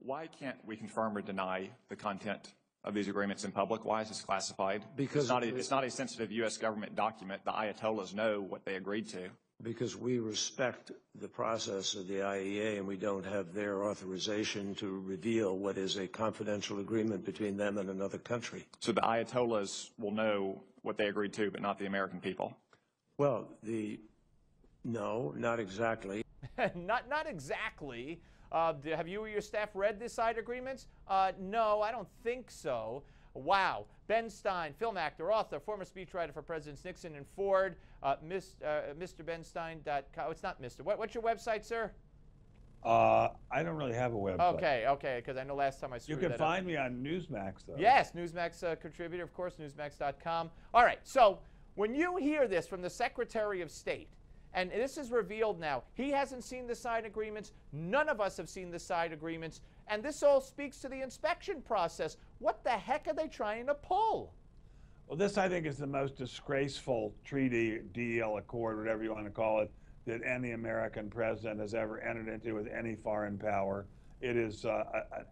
Why can't we confirm or deny the content of these agreements in public? Why is this classified? Because it's not a sensitive U.S. government document. The Ayatollahs know what they agreed to. Because we respect the process of the IEA, and we don't have their authorization to reveal what is a confidential agreement between them and another country. So the Ayatollahs will know what they agreed to, but not the American people? Well, no, not exactly. Not exactly. Have you or your staff read the side agreements? No, I don't think so. Wow. Ben Stein, film actor, author, former speechwriter for Presidents Nixon and Ford. MrBenstein.com. Oh, it's not Mr. What's your website, sir? I don't really have a website. Okay, because I know last time I screwed that up. You can find me on Newsmax, though. Yes, Newsmax contributor, of course, Newsmax.com. All right, so when you hear this from the Secretary of State, and this is revealed now, he hasn't seen the side agreements, none of us have seen the side agreements, and this all speaks to the inspection process. What the heck are they trying to pull? Well, this, I think, is the most disgraceful treaty, deal, accord, whatever you want to call it, that any American president has ever entered into with any foreign power. It is an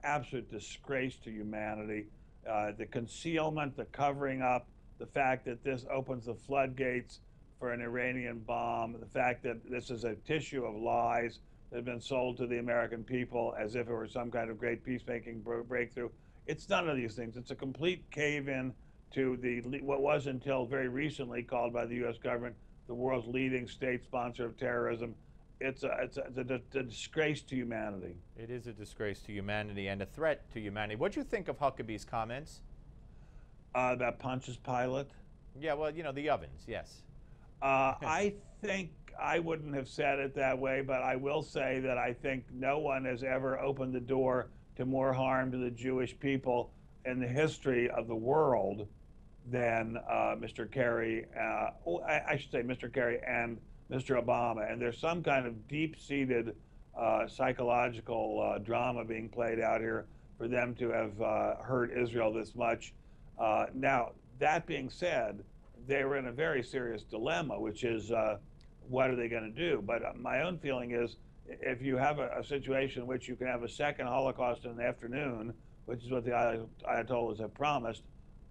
absolute disgrace to humanity. The concealment, the covering up, the fact that this opens the floodgates for an Iranian bomb, the fact that this is a tissue of lies that have been sold to the American people as if it were some kind of great peacemaking breakthrough. It's none of these things. It's a complete cave-in to what was until very recently called by the U.S. government the world's leading state sponsor of terrorism. It's a disgrace to humanity. It is a disgrace to humanity and a threat to humanity. What do you think of Huckabee's comments? About Pontius Pilate? Yeah, well, you know, the ovens, yes. I think I wouldn't have said it that way, but I will say that I think no one has ever opened the door to more harm to the Jewish people in the history of the world than Mr. Kerry. I should say Mr. Kerry and Mr. Obama. And there's some kind of deep-seated psychological drama being played out here for them to have hurt Israel this much. Now, that being said, they were in a very serious dilemma, which is what are they going to do? But my own feeling is if you have a situation in which you can have a second Holocaust in the afternoon, which is what the Ayatollahs have promised,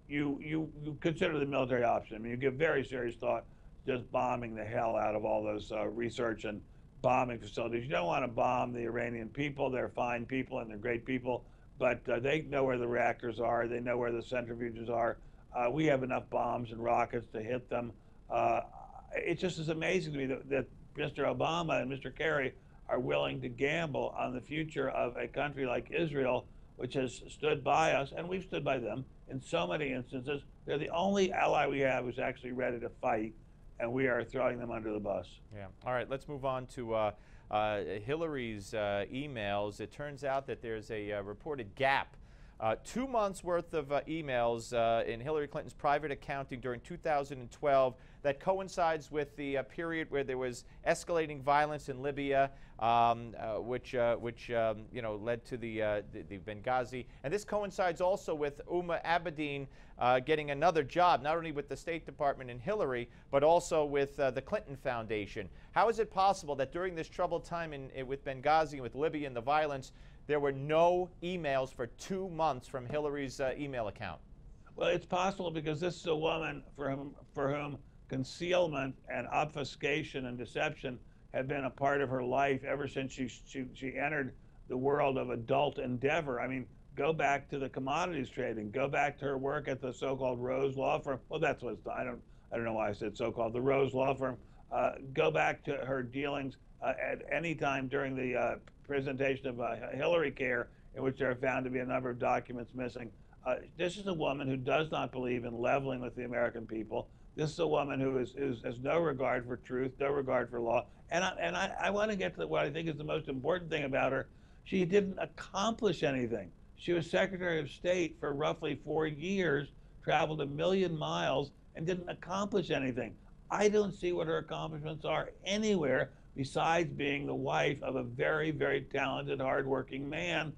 you consider the military option. I mean, you give very serious thought to just bombing the hell out of all those research and bombing facilities. You don't want to bomb the Iranian people. They're fine people and they're great people, but they know where the reactors are. They know where the centrifuges are. We have enough bombs and rockets to hit them. It just is amazing to me that Mr. Obama and Mr. Kerry are willing to gamble on the future of a country like Israel, which has stood by us, and we've stood by them in so many instances. They're the only ally we have who's actually ready to fight, and we are throwing them under the bus. Yeah. All right, let's move on to Hillary's emails. It turns out that there's a reported gap 2 months worth of emails in Hillary Clinton's private accounting during 2012 that coincides with the period where there was escalating violence in Libya, which you know, led to the Benghazi. And this coincides also with Uma Abedin getting another job, not only with the State Department and Hillary, but also with the Clinton Foundation. How is it possible that during this troubled time with Benghazi and with Libya and the violence, there were no emails for 2 months from Hillary's email account? Well, it's possible because this is a woman for whom concealment and obfuscation and deception have been a part of her life ever since she entered the world of adult endeavor. I mean, go back to the commodities trading. Go back to her work at the so-called Rose Law Firm. Well, that's what it's, I don't know why I said so-called, the Rose Law Firm. Go back to her dealings at any time during the presentation of Hillary Care, in which there are found to be a number of documents missing. This is a woman who does not believe in leveling with the American people. This is a woman who has no regard for truth, no regard for law. And I want to get to what I think is the most important thing about her. She didn't accomplish anything. She was Secretary of State for roughly 4 years, traveled 1 million miles, and didn't accomplish anything. I don't see what her accomplishments are anywhere besides being the wife of a very, very talented, hardworking man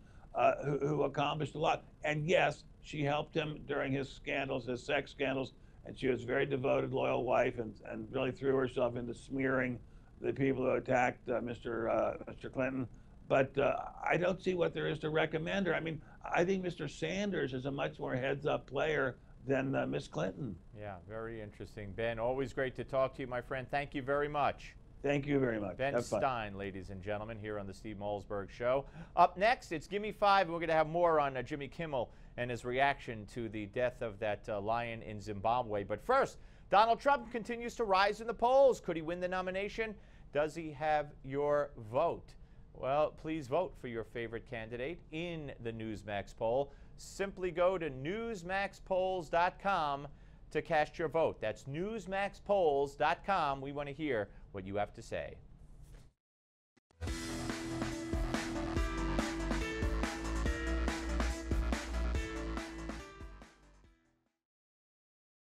who accomplished a lot. And yes, she helped him during his scandals, his sex scandals, and she was a very devoted, loyal wife and really threw herself into smearing the people who attacked Mr. Clinton. but I don't see what there is to recommend her. I mean, I think Mr. Sanders is a much more heads-up player than Miss Clinton. Yeah, very interesting. Ben, always great to talk to you, my friend. Thank you very much. Thank you very much. Ben Have fun. Stein, ladies and gentlemen, here on the Steve Malzberg Show. Up next, it's Gimme 5. We're going to have more on Jimmy Kimmel and his reaction to the death of that lion in Zimbabwe. But first, Donald Trump continues to rise in the polls. Could he win the nomination? Does he have your vote? Well, please vote for your favorite candidate in the Newsmax poll. Simply go to newsmaxpolls.com to cast your vote. That's newsmaxpolls.com. We want to hear what you have to say.